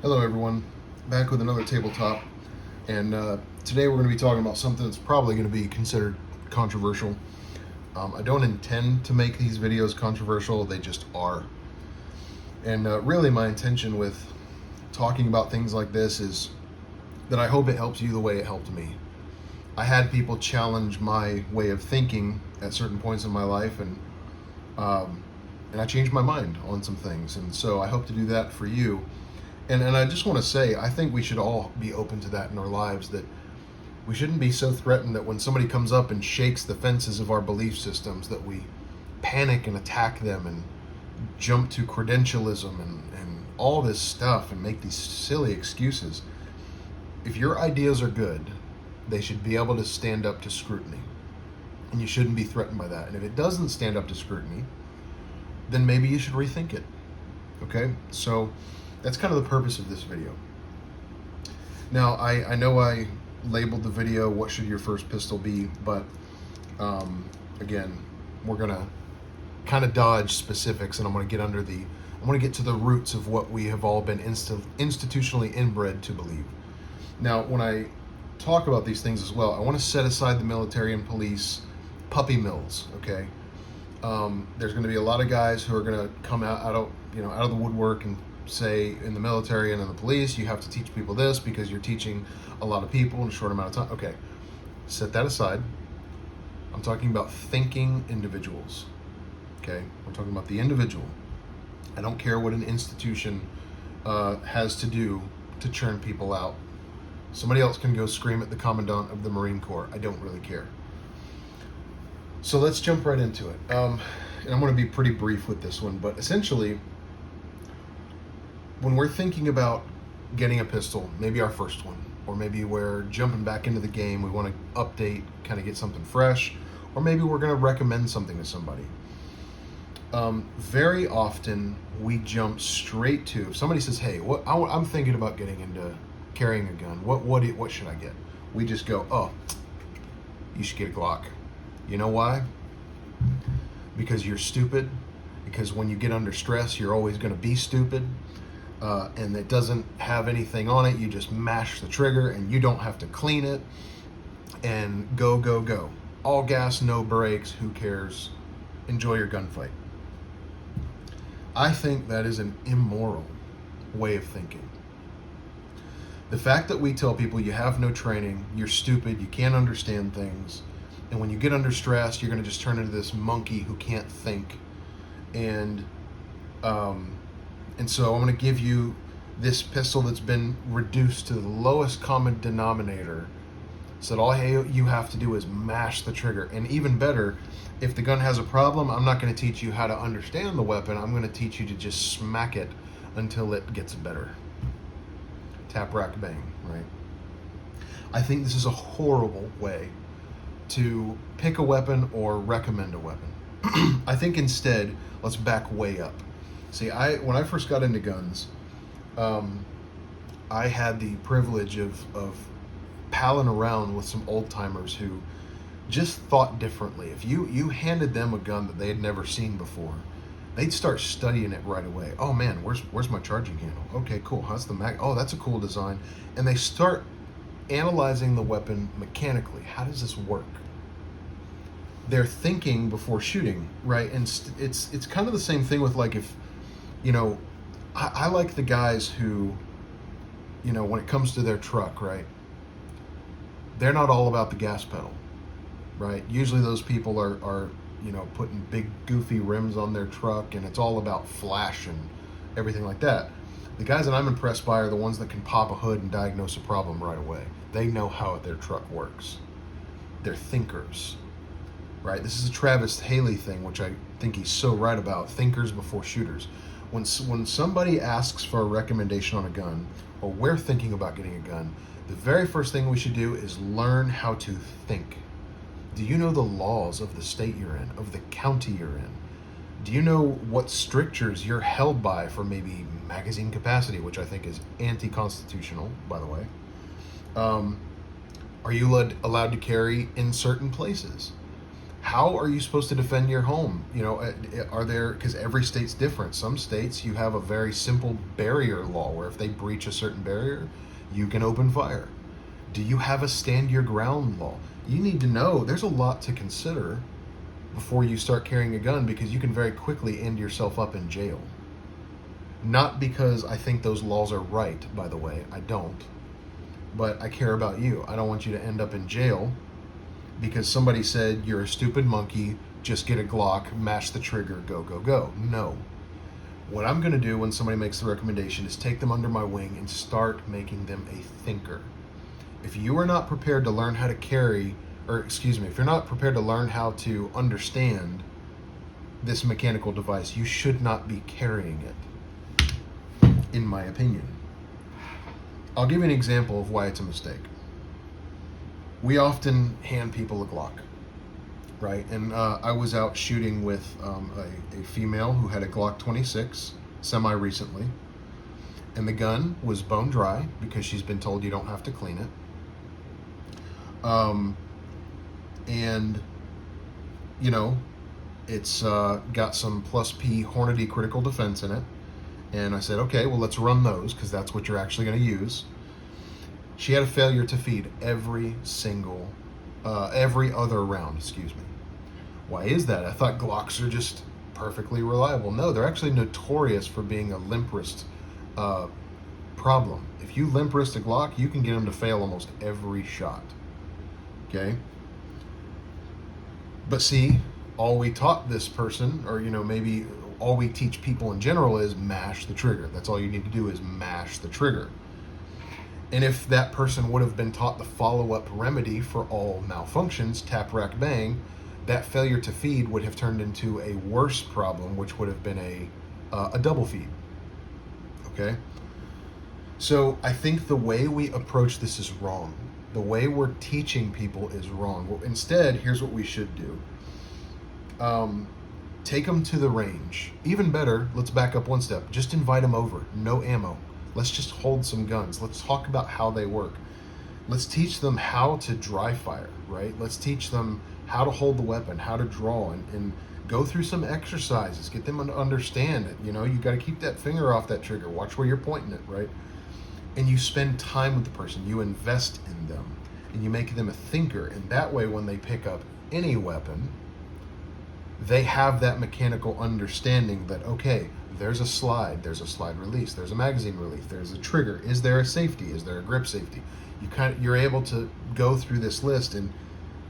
Hello everyone, back with another tabletop, and today we're going to be talking about something that's probably going to be considered controversial. I don't intend to make these videos controversial, they just are. And really my intention with talking about things like this is that I hope it helps you the way it helped me. I had people challenge my way of thinking at certain points in my life, and I changed my mind on some things, and so I hope to do that for you. And I just want to say, I think we should all be open to that in our lives, that we shouldn't be so threatened that when somebody comes up and shakes the fences of our belief systems that we panic and attack them and jump to credentialism and all this stuff and make these silly excuses. If your ideas are good, they should be able to stand up to scrutiny. And you shouldn't be threatened by that. And if it doesn't stand up to scrutiny, then maybe you should rethink it. Okay? So that's kind of the purpose of this video. Now, I know I labeled the video, "What should your first pistol be?" But again, we're going to kind of dodge specifics, and I'm going to get to the roots of what we have all been institutionally inbred to believe. Now, when I talk about these things as well, I want to set aside the military and police puppy mills, okay? There's going to be a lot of guys who are going to come out of the woodwork and say, in the military and in the police, you have to teach people this because you're teaching a lot of people in a short amount of time. Okay, set that aside. I'm talking about thinking individuals. Okay, we're talking about the individual. I don't care what an institution has to do to churn people out. Somebody else can go scream at the commandant of the Marine Corps. I don't really care. So let's jump right into it. And I'm going to be pretty brief with this one, but essentially, when we're thinking about getting a pistol, maybe our first one, or maybe we're jumping back into the game, we want to update, kind of get something fresh, or maybe we're going to recommend something to somebody. Very often we jump straight to, if somebody says, "Hey, I'm thinking about getting into carrying a gun. What should I get?" We just go, "Oh, you should get a Glock." You know why? Because you're stupid. Because when you get under stress, you're always going to be stupid. And it doesn't have anything on it. You just mash the trigger and you don't have to clean it. And go, go, go. All gas, no brakes. Who cares? Enjoy your gunfight. I think that is an immoral way of thinking. The fact that we tell people you have no training, you're stupid, you can't understand things, and when you get under stress, you're going to just turn into this monkey who can't think. And so I'm going to give you this pistol that's been reduced to the lowest common denominator, so that all you have to do is mash the trigger. And even better, if the gun has a problem, I'm not going to teach you how to understand the weapon. I'm going to teach you to just smack it until it gets better. Tap, rack, bang, right? I think this is a horrible way to pick a weapon or recommend a weapon. I think instead, let's back way up. See, when I first got into guns, I had the privilege of palling around with some old timers who just thought differently. If you handed them a gun that they had never seen before, they'd start studying it right away. "Oh man, where's my charging handle? Okay, cool. How's the mag? Oh, that's a cool design." And they start analyzing the weapon mechanically. How does this work? They're thinking before shooting, right? And it's kind of the same thing with, like, if I like the guys who, when it comes to their truck, right, they're not all about the gas pedal, right? Usually those people are putting big goofy rims on their truck, and it's all about flash and everything like that. The guys that I'm impressed by are the ones that can pop a hood and diagnose a problem right away. They know how their truck works. They're thinkers, right? This is a Travis Haley thing, which I think he's so right about. Thinkers before shooters. When somebody asks for a recommendation on a gun, or we're thinking about getting a gun, the very first thing we should do is learn how to think. Do you know the laws of the state you're in, of the county you're in? Do you know what strictures you're held by for maybe magazine capacity, which I think is anti-constitutional, by the way? Are you allowed to carry in certain places? How are you supposed to defend your home? Are there, because every state's different. Some states you have a very simple barrier law where if they breach a certain barrier, you can open fire. Do you have a stand your ground law? You need to know there's a lot to consider before you start carrying a gun, because you can very quickly end yourself up in jail. Not because I think those laws are right, by the way, I don't. But I care about you. I don't want you to end up in jail because somebody said you're a stupid monkey, just get a Glock, mash the trigger, go, go, go. No. What I'm going to do when somebody makes the recommendation is take them under my wing and start making them a thinker. If you are not prepared to learn how to carry, if you're not prepared to learn how to understand this mechanical device, you should not be carrying it, in my opinion. I'll give you an example of why it's a mistake. We often hand people a Glock, right? And I was out shooting with a female who had a Glock 26 semi-recently, and the gun was bone dry because she's been told you don't have to clean it. And, it's got some plus P Hornady critical defense in it. And I said, okay, well, let's run those because that's what you're actually going to use. She had a failure to feed every other round, Why is that? I thought Glocks are just perfectly reliable. No, they're actually notorious for being a limp wrist problem. If you limp wrist a Glock, you can get them to fail almost every shot. Okay? But see, all we taught this person, or maybe all we teach people in general, is mash the trigger. That's all you need to do is mash the trigger. And if that person would have been taught the follow-up remedy for all malfunctions, tap, rack, bang, that failure to feed would have turned into a worse problem, which would have been a double feed. Okay? So I think the way we approach this is wrong. The way we're teaching people is wrong. Well, instead, here's what we should do. Take them to the range. Even better, let's back up one step. Just invite them over. No ammo. Let's just hold some guns. Let's talk about how they work. Let's teach them how to dry fire, right? Let's teach them how to hold the weapon, how to draw, and go through some exercises. Get them to understand it. You got to keep that finger off that trigger. Watch where you're pointing it, right? And you spend time with the person. You invest in them. And you make them a thinker. And that way, when they pick up any weapon, they have that mechanical understanding that, okay, there's a slide release, there's a magazine release, there's a trigger, is there a safety, is there a grip safety? You're able to go through this list and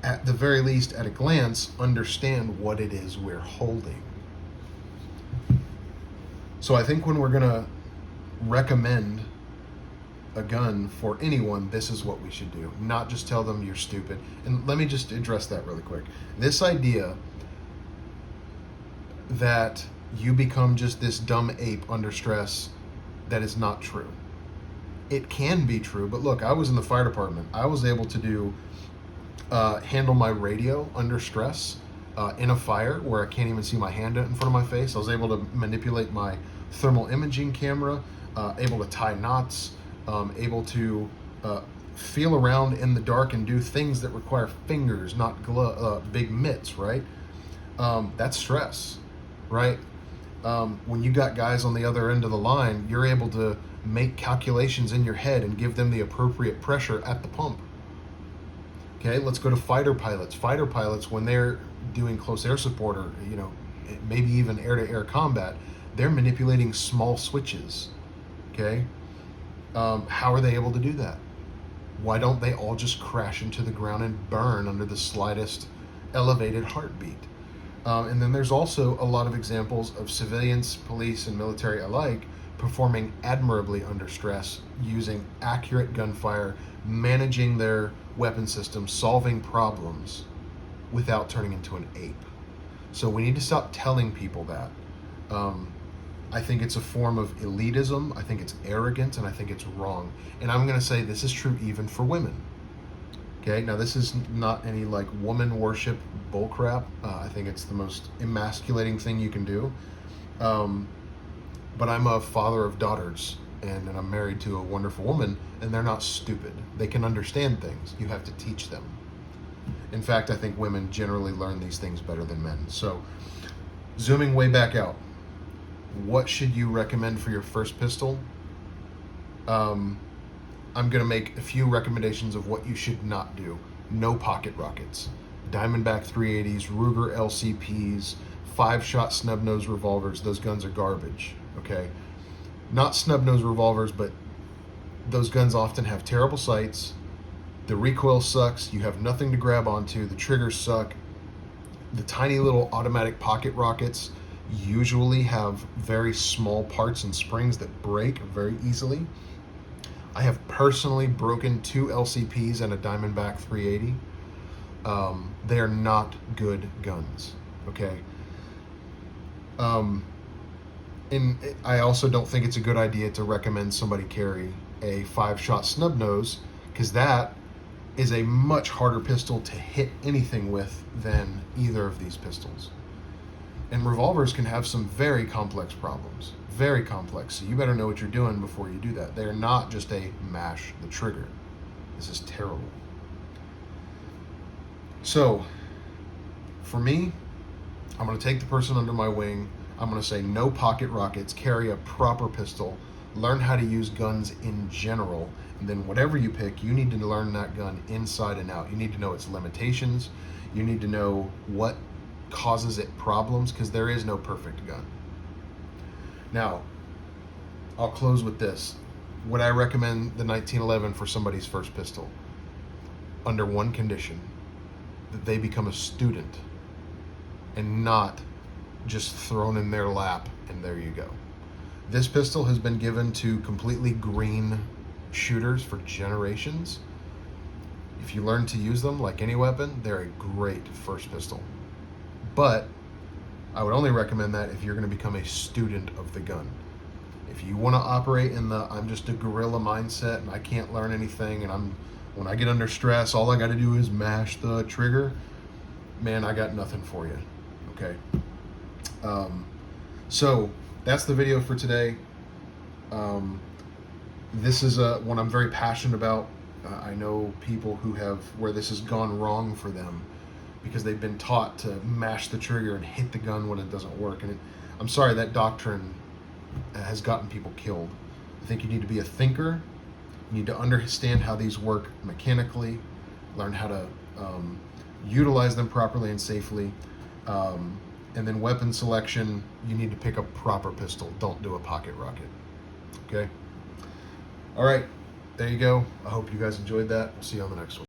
at the very least, at a glance, understand what it is we're holding. So I think when we're gonna recommend a gun for anyone, this is what we should do, not just tell them you're stupid. And let me just address that really quick. This idea that you become just this dumb ape under stress, that is not true. It can be true, but look, I was in the fire department. I was able to handle my radio under stress in a fire where I can't even see my hand in front of my face. I was able to manipulate my thermal imaging camera, able to tie knots, able to feel around in the dark and do things that require fingers, not big mitts, right? That's stress, right? When you got guys on the other end of the line, you're able to make calculations in your head and give them the appropriate pressure at the pump. Okay, let's go to fighter pilots. Fighter pilots, when they're doing close air support or, maybe even air-to-air combat, they're manipulating small switches. Okay, how are they able to do that? Why don't they all just crash into the ground and burn under the slightest elevated heartbeat? And then there's also a lot of examples of civilians, police, and military alike performing admirably under stress, using accurate gunfire, managing their weapon system, solving problems without turning into an ape. So we need to stop telling people that. I think it's a form of elitism, I think it's arrogant, and I think it's wrong. And I'm going to say this is true even for women. Okay, now this is not any woman worship bullcrap. I think it's the most emasculating thing you can do. But I'm a father of daughters, and I'm married to a wonderful woman, and they're not stupid. They can understand things. You have to teach them. In fact, I think women generally learn these things better than men. So, zooming way back out, what should you recommend for your first pistol? I'm going to make a few recommendations of what you should not do. No pocket rockets. Diamondback 380s, Ruger LCPs, 5-shot snub-nose revolvers, those guns are garbage, okay? Not snub-nose revolvers, but those guns often have terrible sights. The recoil sucks. You have nothing to grab onto. The triggers suck. The tiny little automatic pocket rockets usually have very small parts and springs that break very easily. I have personally broken 2 LCPs and a Diamondback 380. They are not good guns, okay? And I also don't think it's a good idea to recommend somebody carry a 5-shot snub nose, because that is a much harder pistol to hit anything with than either of these pistols. And revolvers can have some very complex problems, very complex. So you better know what you're doing before you do that. They're not just a mash the trigger. This is terrible. So, for me, I'm going to take the person under my wing. I'm going to say no pocket rockets, carry a proper pistol, learn how to use guns in general, and then whatever you pick, you need to learn that gun inside and out. You need to know its limitations. You need to know what causes it problems, because there is no perfect gun. Now, I'll close with this. Would I recommend the 1911 for somebody's first pistol? Under one condition: that they become a student and not just thrown in their lap and there you go. This pistol has been given to completely green shooters for generations. If you learn to use them like any weapon, they're a great first pistol. But I would only recommend that if you're going to become a student of the gun. If you want to operate in the I'm just a guerrilla mindset and I can't learn anything, and when I get under stress, all I got to do is mash the trigger, man, I got nothing for you. Okay. So that's the video for today. This is one I'm very passionate about. I know people where this has gone wrong for them because they've been taught to mash the trigger and hit the gun when it doesn't work. And I'm sorry, that doctrine has gotten people killed. I think you need to be a thinker. You need to understand how these work mechanically, learn how to utilize them properly and safely. And then weapon selection, you need to pick a proper pistol. Don't do a pocket rocket. Okay? All right, there you go. I hope you guys enjoyed that. We'll see you on the next one.